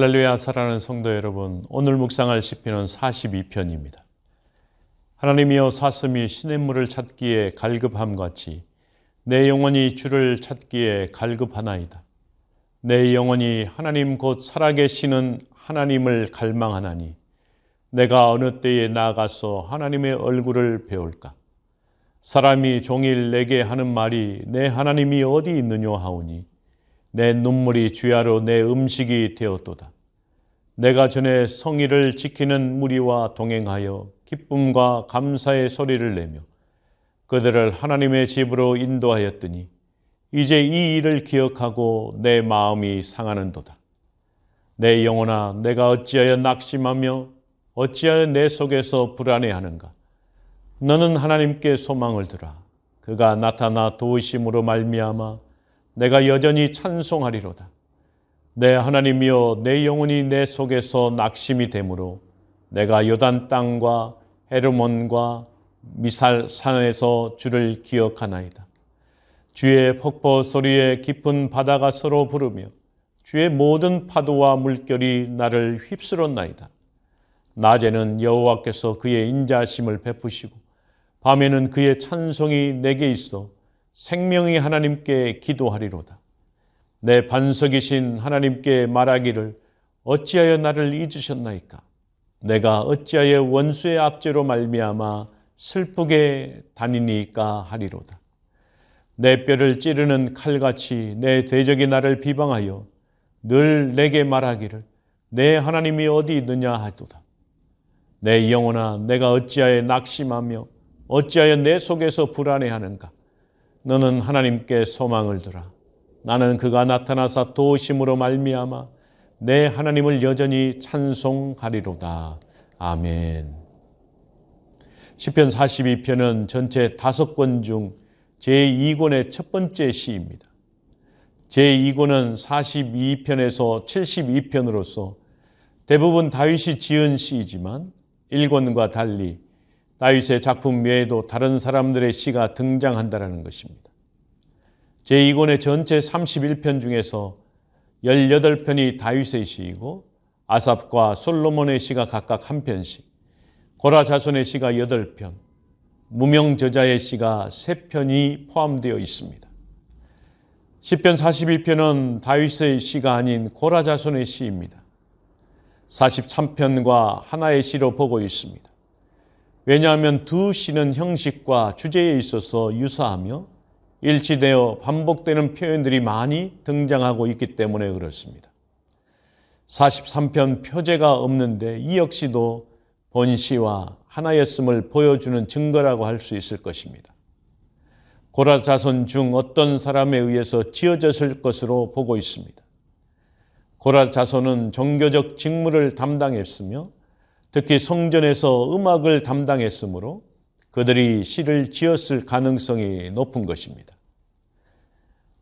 할렐루야. 사랑하는 성도 여러분, 오늘 묵상할 시편은 42편입니다. 하나님이여, 사슴이 시냇물을 찾기에 갈급함같이 내 영혼이 주를 찾기에 갈급하나이다. 내 영혼이 하나님 곧 살아계시는 하나님을 갈망하나니 내가 어느 때에 나아가서 하나님의 얼굴을 배울까? 사람이 종일 내게 하는 말이 내 하나님이 어디 있느냐 하오니 내 눈물이 주야로 내 음식이 되었도다. 내가 전에 성의를 지키는 무리와 동행하여 기쁨과 감사의 소리를 내며 그들을 하나님의 집으로 인도하였더니 이제 이 일을 기억하고 내 마음이 상하는도다. 내 영혼아, 내가 어찌하여 낙심하며 어찌하여 내 속에서 불안해하는가? 너는 하나님께 소망을 두라. 그가 나타나 도우심으로 말미암아 내가 여전히 찬송하리로다. 내 하나님이여, 내 영혼이 내 속에서 낙심이 되므로 내가 요단 땅과 헤르몬과 미살산에서 주를 기억하나이다. 주의 폭포 소리에 깊은 바다가 서로 부르며 주의 모든 파도와 물결이 나를 휩쓸었나이다. 낮에는 여호와께서 그의 인자하심을 베푸시고 밤에는 그의 찬송이 내게 있어 생명의 하나님께 기도하리로다. 내 반석이신 하나님께 말하기를 어찌하여 나를 잊으셨나이까? 내가 어찌하여 원수의 압제로 말미암아 슬프게 다니니까 하리로다. 내 뼈를 찌르는 칼같이 내 대적이 나를 비방하여 늘 내게 말하기를 내 하나님이 어디 있느냐 하도다. 내 영혼아, 내가 어찌하여 낙심하며 어찌하여 내 속에서 불안해하는가? 너는 하나님께 소망을 두라. 나는 그가 나타나사 도우심으로 말미암아 내 하나님을 여전히 찬송하리로다. 아멘. 시편 42편은 전체 5권 중 제2권의 첫 번째 시입니다. 제2권은 42편에서 72편으로서 대부분 다윗이 지은 시이지만 1권과 달리 다윗의 작품 외에도 다른 사람들의 시가 등장한다는 것입니다. 제2권의 전체 31편 중에서 18편이 다윗의 시이고 아삽과 솔로몬의 시가 각각 한 편씩, 고라 자손의 시가 8편, 무명 저자의 시가 3편이 포함되어 있습니다. 시편 42편은 다윗의 시가 아닌 고라 자손의 시입니다. 43편과 하나의 시로 보고 있습니다. 왜냐하면 두 시는 형식과 주제에 있어서 유사하며 일치되어 반복되는 표현들이 많이 등장하고 있기 때문에 그렇습니다. 43편 표제가 없는데 이 역시도 본시와 하나였음을 보여주는 증거라고 할 수 있을 것입니다. 고라 자손 중 어떤 사람에 의해서 지어졌을 것으로 보고 있습니다. 고라 자손은 종교적 직무를 담당했으며 특히 성전에서 음악을 담당했으므로 그들이 시를 지었을 가능성이 높은 것입니다.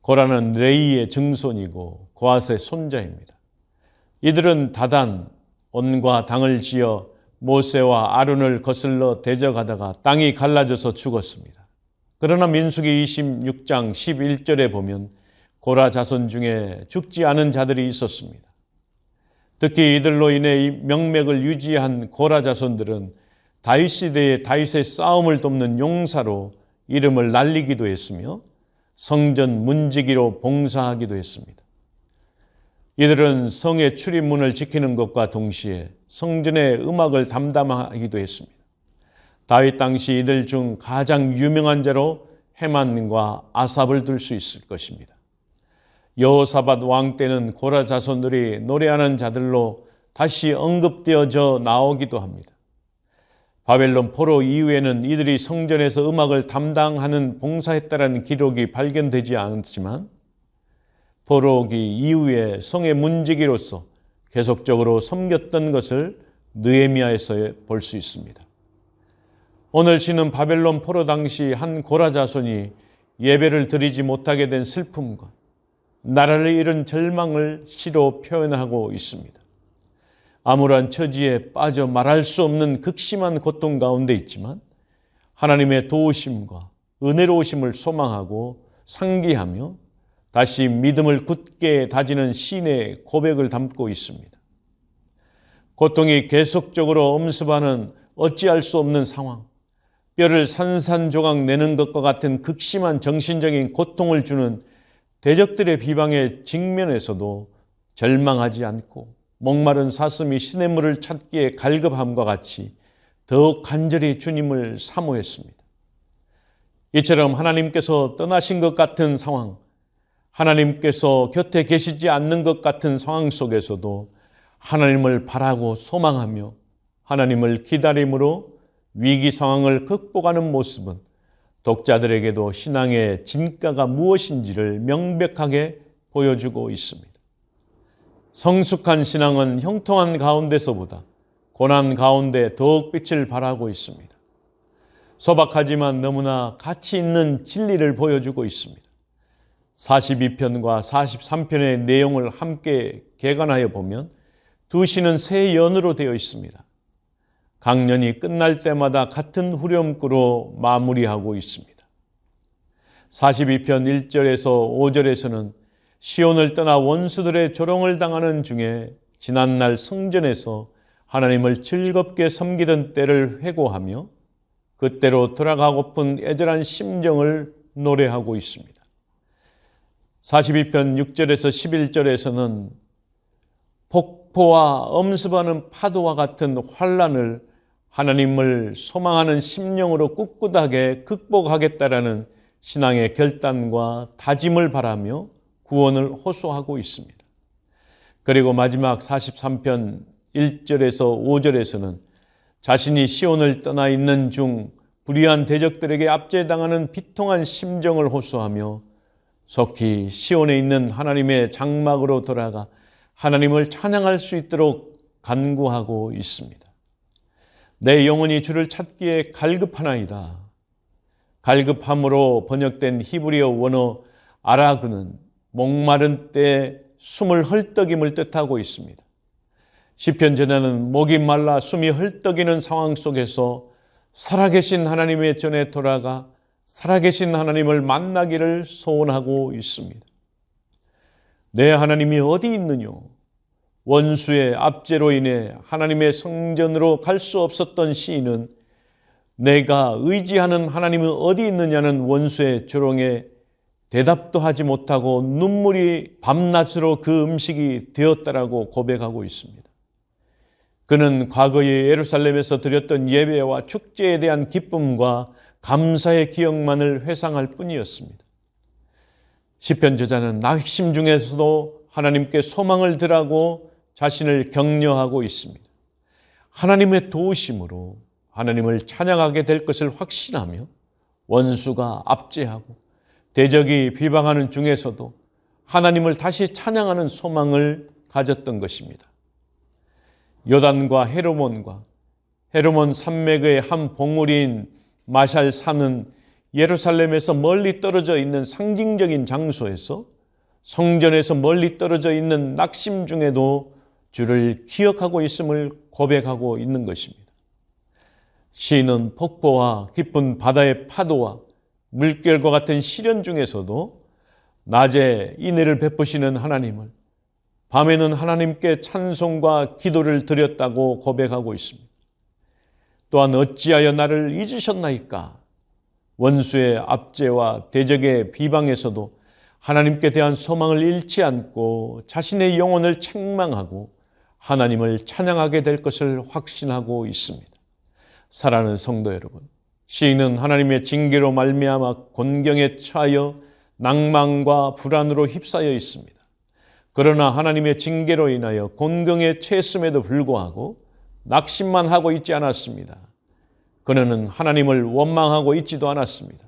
고라는 레이의 증손이고 고앗의 손자입니다. 이들은 다단, 온과 당을 지어 모세와 아론을 거슬러 대적하다가 땅이 갈라져서 죽었습니다. 그러나 민수기 26장 11절에 보면 고라 자손 중에 죽지 않은 자들이 있었습니다. 특히 이들로 인해 명맥을 유지한 고라 자손들은 다윗 시대에 다윗의 싸움을 돕는 용사로 이름을 날리기도 했으며 성전 문지기로 봉사하기도 했습니다. 이들은 성의 출입문을 지키는 것과 동시에 성전의 음악을 담당하기도 했습니다. 다윗 당시 이들 중 가장 유명한 자로 헤만과 아삽을 들 수 있을 것입니다. 여호사밧 왕 때는 고라 자손들이 노래하는 자들로 다시 언급되어져 나오기도 합니다. 바벨론 포로 이후에는 이들이 성전에서 음악을 담당하는 봉사했다라는 기록이 발견되지 않지만 포로기 이후에 성의 문지기로서 계속적으로 섬겼던 것을 느헤미야에서 볼 수 있습니다. 오늘 시는 바벨론 포로 당시 한 고라 자손이 예배를 드리지 못하게 된 슬픔과 나라를 잃은 절망을 시로 표현하고 있습니다. 암울한 처지에 빠져 말할 수 없는 극심한 고통 가운데 있지만 하나님의 도우심과 은혜로우심을 소망하고 상기하며 다시 믿음을 굳게 다지는 시인의 고백을 담고 있습니다. 고통이 계속적으로 엄습하는 어찌할 수 없는 상황, 뼈를 산산조각 내는 것과 같은 극심한 정신적인 고통을 주는 대적들의 비방에 직면해서도 절망하지 않고 목마른 사슴이 시냇물을 찾기에 갈급함과 같이 더욱 간절히 주님을 사모했습니다. 이처럼 하나님께서 떠나신 것 같은 상황, 하나님께서 곁에 계시지 않는 것 같은 상황 속에서도 하나님을 바라고 소망하며 하나님을 기다림으로 위기 상황을 극복하는 모습은 독자들에게도 신앙의 진가가 무엇인지를 명백하게 보여주고 있습니다. 성숙한 신앙은 형통한 가운데서보다 고난 가운데 더욱 빛을 발하고 있습니다. 소박하지만 너무나 가치 있는 진리를 보여주고 있습니다. 42편과 43편의 내용을 함께 개관하여 보면 두 시는 세 연으로 되어 있습니다. 각 연이 끝날 때마다 같은 후렴구로 마무리하고 있습니다. 42편 1절에서 5절에서는 시온을 떠나 원수들의 조롱을 당하는 중에 지난날 성전에서 하나님을 즐겁게 섬기던 때를 회고하며 그때로 돌아가고픈 애절한 심정을 노래하고 있습니다. 42편 6절에서 11절에서는 폭포와 엄습하는 파도와 같은 환난을 하나님을 소망하는 심령으로 꿋꿋하게 극복하겠다라는 신앙의 결단과 다짐을 바라며 구원을 호소하고 있습니다. 그리고 마지막 43편 1절에서 5절에서는 자신이 시온을 떠나 있는 중 불의한 대적들에게 압제당하는 비통한 심정을 호소하며 속히 시온에 있는 하나님의 장막으로 돌아가 하나님을 찬양할 수 있도록 간구하고 있습니다. 내 영혼이 주를 찾기에 갈급하나이다. 갈급함으로 번역된 히브리어 원어 아라그는 목마른 때에 숨을 헐떡임을 뜻하고 있습니다. 시편 저자는 목이 말라 숨이 헐떡이는 상황 속에서 살아계신 하나님의 전에 돌아가 살아계신 하나님을 만나기를 소원하고 있습니다. 내 하나님이 어디 있느뇨? 원수의 압제로 인해 하나님의 성전으로 갈 수 없었던 시인은 내가 의지하는 하나님은 어디 있느냐는 원수의 조롱에 대답도 하지 못하고 눈물이 밤낮으로 그 음식이 되었다라고 고백하고 있습니다. 그는 과거에 예루살렘에서 드렸던 예배와 축제에 대한 기쁨과 감사의 기억만을 회상할 뿐이었습니다. 시편 저자는 낙심 중에서도 하나님께 소망을 들하고 자신을 격려하고 있습니다. 하나님의 도우심으로 하나님을 찬양하게 될 것을 확신하며 원수가 압제하고 대적이 비방하는 중에서도 하나님을 다시 찬양하는 소망을 가졌던 것입니다. 요단과 헤르몬 산맥의 한 봉우리인 마샬 산은 예루살렘에서 멀리 떨어져 있는 상징적인 장소에서 성전에서 멀리 떨어져 있는 낙심 중에도 주를 기억하고 있음을 고백하고 있는 것입니다. 시인은 폭포와 깊은 바다의 파도와 물결과 같은 시련 중에서도 낮에 인애를 베푸시는 하나님을, 밤에는 하나님께 찬송과 기도를 드렸다고 고백하고 있습니다. 또한 어찌하여 나를 잊으셨나이까? 원수의 압제와 대적의 비방에서도 하나님께 대한 소망을 잃지 않고 자신의 영혼을 책망하고 하나님을 찬양하게 될 것을 확신하고 있습니다. 사랑하는 성도 여러분, 시인은 하나님의 징계로 말미암아 곤경에 처하여 낭만과 불안으로 휩싸여 있습니다. 그러나 하나님의 징계로 인하여 곤경에 처했음에도 불구하고 낙심만 하고 있지 않았습니다. 그는 하나님을 원망하고 있지도 않았습니다.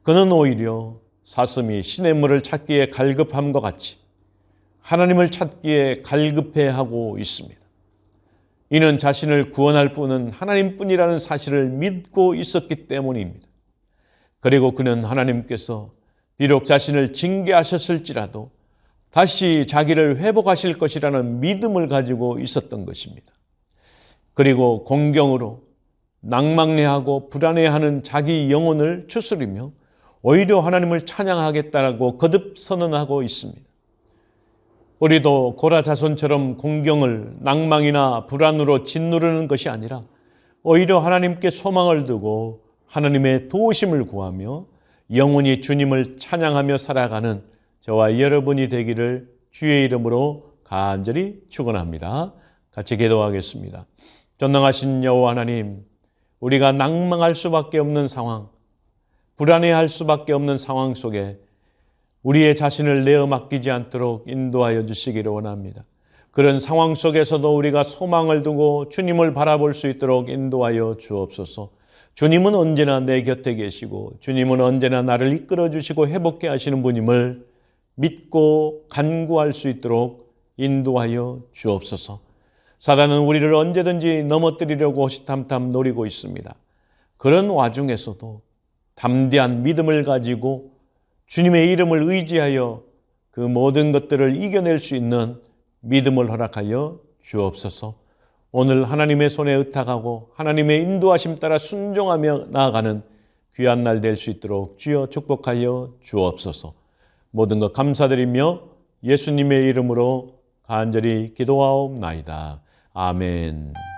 그는 오히려 사슴이 시냇물을 찾기에 갈급함과 같이 하나님을 찾기에 갈급해하고 있습니다. 이는 자신을 구원할 분은 하나님뿐이라는 사실을 믿고 있었기 때문입니다. 그리고 그는 하나님께서 비록 자신을 징계하셨을지라도 다시 자기를 회복하실 것이라는 믿음을 가지고 있었던 것입니다. 그리고 공경으로 낭망해하고 불안해하는 자기 영혼을 추스리며 오히려 하나님을 찬양하겠다라고 거듭 선언하고 있습니다. 우리도 고라 자손처럼 공경을 낭망이나 불안으로 짓누르는 것이 아니라 오히려 하나님께 소망을 두고 하나님의 도우심을 구하며 영원히 주님을 찬양하며 살아가는 저와 여러분이 되기를 주의 이름으로 간절히 축원합니다. 같이 기도하겠습니다. 전능하신 여호와 하나님, 우리가 낭망할 수밖에 없는 상황, 불안해할 수밖에 없는 상황 속에 우리의 자신을 내어 맡기지 않도록 인도하여 주시기를 원합니다. 그런 상황 속에서도 우리가 소망을 두고 주님을 바라볼 수 있도록 인도하여 주옵소서. 주님은 언제나 내 곁에 계시고 주님은 언제나 나를 이끌어 주시고 회복해 하시는 분임을 믿고 간구할 수 있도록 인도하여 주옵소서. 사단은 우리를 언제든지 넘어뜨리려고 호시탐탐 노리고 있습니다. 그런 와중에서도 담대한 믿음을 가지고 주님의 이름을 의지하여 그 모든 것들을 이겨낼 수 있는 믿음을 허락하여 주옵소서. 오늘 하나님의 손에 의탁하고 하나님의 인도하심 따라 순종하며 나아가는 귀한 날 될 수 있도록 주여 축복하여 주옵소서. 모든 것 감사드리며 예수님의 이름으로 간절히 기도하옵나이다. 아멘.